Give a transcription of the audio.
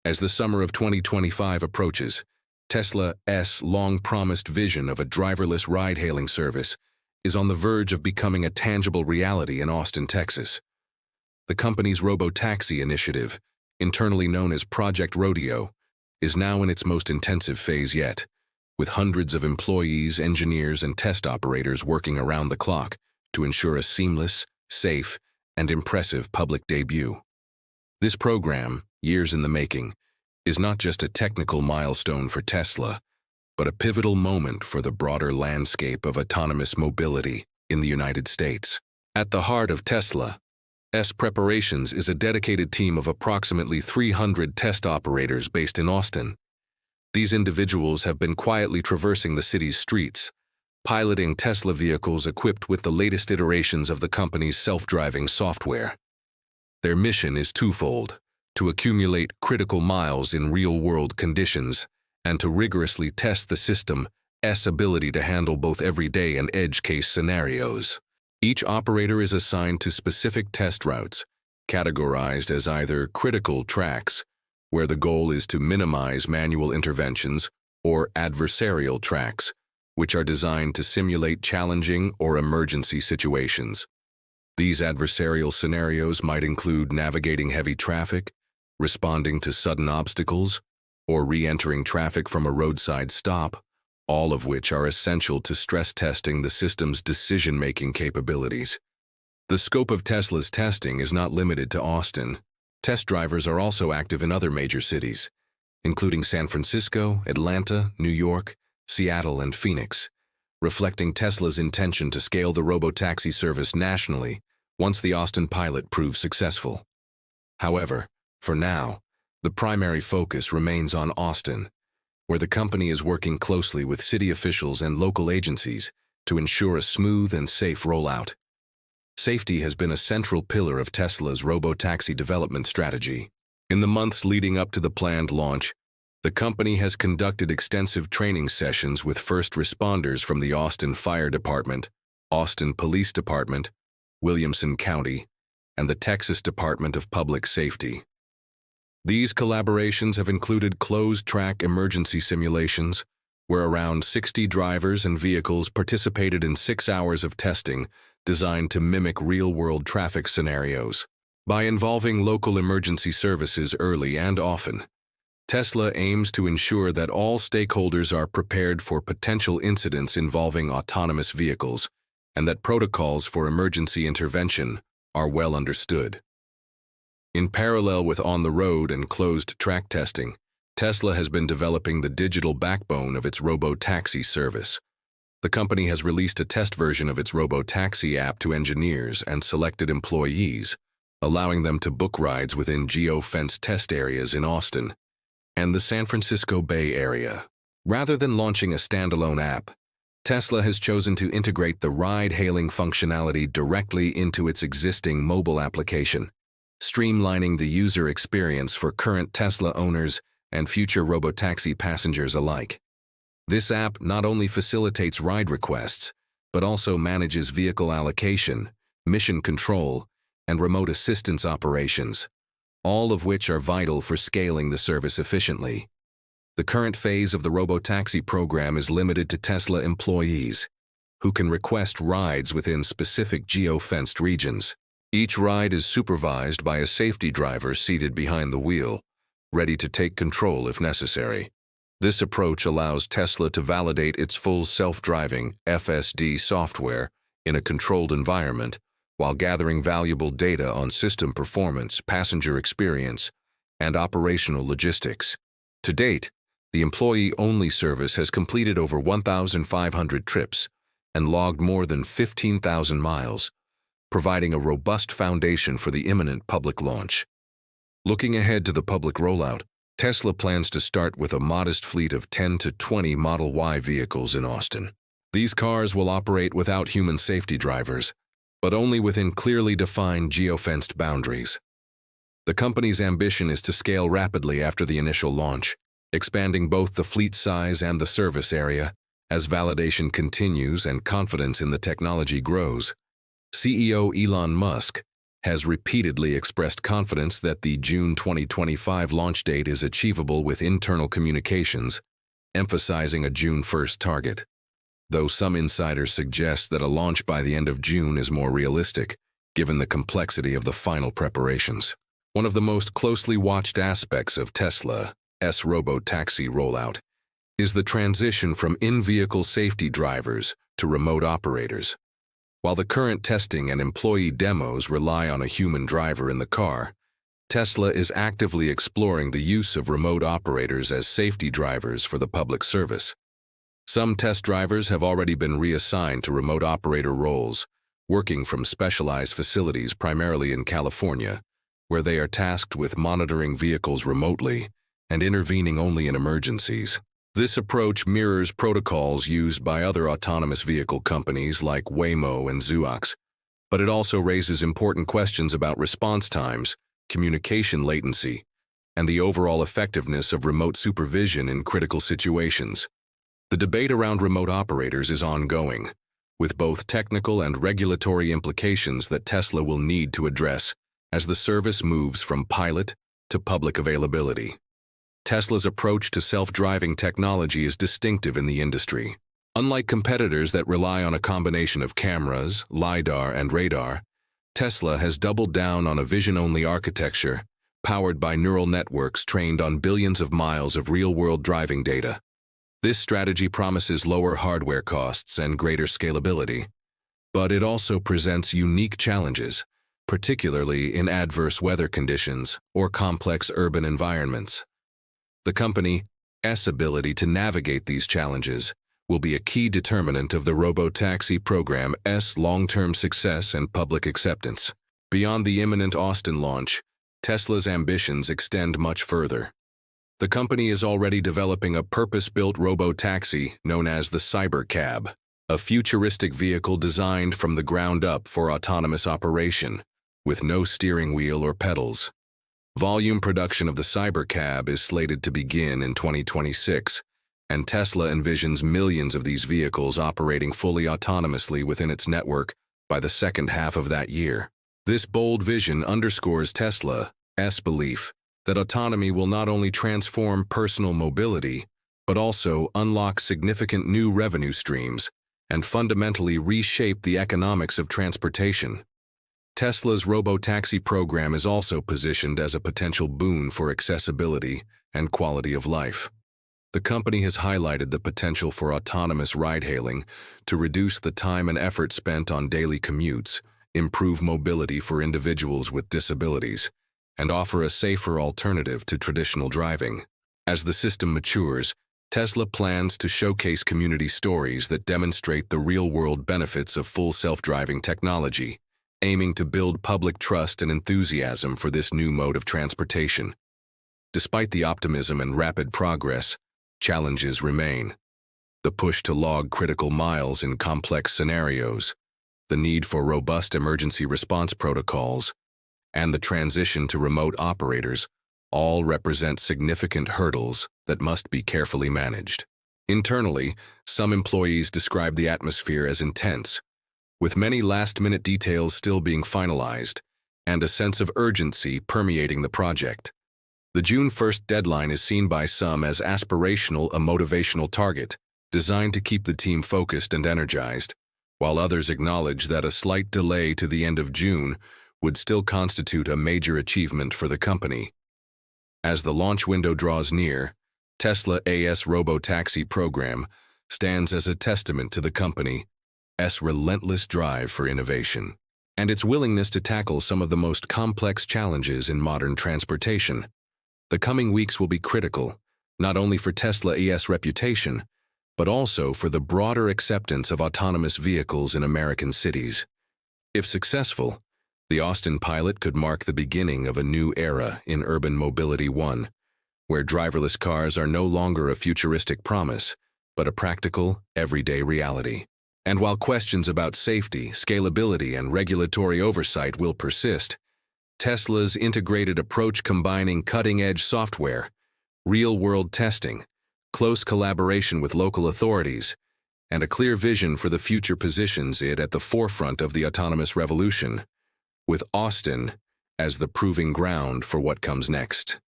As the summer of 2025 approaches, Tesla's long-promised vision of a driverless ride-hailing service is on the verge of becoming a tangible reality in Austin, Texas. The company's Robotaxi initiative, internally known as Project Rodeo, is now in its most intensive phase yet, with hundreds of employees, engineers, and test operators working around the clock to ensure a seamless, safe, and impressive public debut. This program, years in the making, is not just a technical milestone for Tesla, but a pivotal moment for the broader landscape of autonomous mobility in the United States. At the heart of Tesla's preparations is a dedicated team of approximately 300 test operators based in Austin. These individuals have been quietly traversing the city's streets, piloting Tesla vehicles equipped with the latest iterations of the company's self-driving software. Their mission is twofold: to accumulate critical miles in real-world conditions and to rigorously test the system's ability to handle both everyday and edge case scenarios. Each operator is assigned to specific test routes, categorized as either critical tracks, where the goal is to minimize manual interventions, or adversarial tracks, which are designed to simulate challenging or emergency situations. These adversarial scenarios might include navigating heavy traffic, responding to sudden obstacles, or re-entering traffic from a roadside stop, all of which are essential to stress testing the system's decision-making capabilities. The scope of Tesla's testing is not limited to Austin. Test drivers are also active in other major cities, including San Francisco, Atlanta, New York, Seattle, and Phoenix, reflecting Tesla's intention to scale the Robotaxi service nationally once the Austin pilot proves successful. However, for now, the primary focus remains on Austin, where the company is working closely with city officials and local agencies to ensure a smooth and safe rollout. Safety has been a central pillar of Tesla's Robotaxi development strategy. In the months leading up to the planned launch, the company has conducted extensive training sessions with first responders from the Austin Fire Department, Austin Police Department, Williamson County, and the Texas Department of Public Safety. These collaborations have included closed-track emergency simulations, where around 60 drivers and vehicles participated in 6 hours of testing designed to mimic real-world traffic scenarios. By involving local emergency services early and often, Tesla aims to ensure that all stakeholders are prepared for potential incidents involving autonomous vehicles and that protocols for emergency intervention are well understood. In parallel with on-the-road and closed-track testing, Tesla has been developing the digital backbone of its Robotaxi service. The company has released a test version of its Robotaxi app to engineers and selected employees, allowing them to book rides within geo-fenced test areas in Austin and the San Francisco Bay Area. Rather than launching a standalone app, Tesla has chosen to integrate the ride-hailing functionality directly into its existing mobile application, streamlining the user experience for current Tesla owners and future Robotaxi passengers alike. This app not only facilitates ride requests, but also manages vehicle allocation, mission control, and remote assistance operations, all of which are vital for scaling the service efficiently. The current phase of the Robotaxi program is limited to Tesla employees, who can request rides within specific geo-fenced regions. Each ride is supervised by a safety driver seated behind the wheel, ready to take control if necessary. This approach allows Tesla to validate its full self-driving FSD software in a controlled environment while gathering valuable data on system performance, passenger experience, and operational logistics. To date, the employee-only service has completed over 1,500 trips and logged more than 15,000 miles, providing a robust foundation for the imminent public launch. Looking ahead to the public rollout, Tesla plans to start with a modest fleet of 10 to 20 Model Y vehicles in Austin. These cars will operate without human safety drivers, but only within clearly defined geo-fenced boundaries. The company's ambition is to scale rapidly after the initial launch, expanding both the fleet size and the service area as validation continues and confidence in the technology grows. CEO Elon Musk, has repeatedly expressed confidence that the June 2025 launch date is achievable with internal communications, emphasizing a June 1st target. Though some insiders suggest that a launch by the end of June is more realistic, given the complexity of the final preparations. One of the most closely watched aspects of Tesla's Robotaxi rollout is the transition from in-vehicle safety drivers to remote operators. While the current testing and employee demos rely on a human driver in the car, Tesla is actively exploring the use of remote operators as safety drivers for the public service. Some test drivers have already been reassigned to remote operator roles, working from specialized facilities primarily in California, where they are tasked with monitoring vehicles remotely and intervening only in emergencies. This approach mirrors protocols used by other autonomous vehicle companies like Waymo and Zoox, but it also raises important questions about response times, communication latency, and the overall effectiveness of remote supervision in critical situations. The debate around remote operators is ongoing, with both technical and regulatory implications that Tesla will need to address as the service moves from pilot to public availability. Tesla's approach to self-driving technology is distinctive in the industry. Unlike competitors that rely on a combination of cameras, LiDAR, and radar, Tesla has doubled down on a vision-only architecture powered by neural networks trained on billions of miles of real-world driving data. This strategy promises lower hardware costs and greater scalability, but it also presents unique challenges, particularly in adverse weather conditions or complex urban environments. The company's ability to navigate these challenges will be a key determinant of the Robotaxi program's long-term success and public acceptance. Beyond the imminent Austin launch, Tesla's ambitions extend much further. The company is already developing a purpose-built robotaxi known as the Cybercab, a futuristic vehicle designed from the ground up for autonomous operation, with no steering wheel or pedals. Volume production of the Cybercab is slated to begin in 2026, and Tesla envisions millions of these vehicles operating fully autonomously within its network by the second half of that year. This bold vision underscores Tesla's belief that autonomy will not only transform personal mobility, but also unlock significant new revenue streams and fundamentally reshape the economics of transportation. Tesla's Robotaxi program is also positioned as a potential boon for accessibility and quality of life. The company has highlighted the potential for autonomous ride-hailing to reduce the time and effort spent on daily commutes, improve mobility for individuals with disabilities, and offer a safer alternative to traditional driving. As the system matures, Tesla plans to showcase community stories that demonstrate the real-world benefits of full self-driving technology, aiming to build public trust and enthusiasm for this new mode of transportation. Despite the optimism and rapid progress, challenges remain. The push to log critical miles in complex scenarios, the need for robust emergency response protocols, and the transition to remote operators all represent significant hurdles that must be carefully managed. Internally, some employees describe the atmosphere as intense, with many last-minute details still being finalized, and a sense of urgency permeating the project. The June 1st deadline is seen by some as aspirational, a motivational target, designed to keep the team focused and energized, while others acknowledge that a slight delay to the end of June would still constitute a major achievement for the company. As the launch window draws near, Tesla's Robotaxi program stands as a testament to the company's relentless drive for innovation and its willingness to tackle some of the most complex challenges in modern transportation. The coming weeks will be critical, not only for Tesla's reputation, but also for the broader acceptance of autonomous vehicles in American cities. If successful, the Austin pilot could mark the beginning of a new era in urban mobility, one where driverless cars are no longer a futuristic promise, but a practical, everyday reality. And while questions about safety, scalability, and regulatory oversight will persist, Tesla's integrated approach combining cutting-edge software, real-world testing, close collaboration with local authorities, and a clear vision for the future positions it at the forefront of the autonomous revolution. with Austin as the proving ground for what comes next.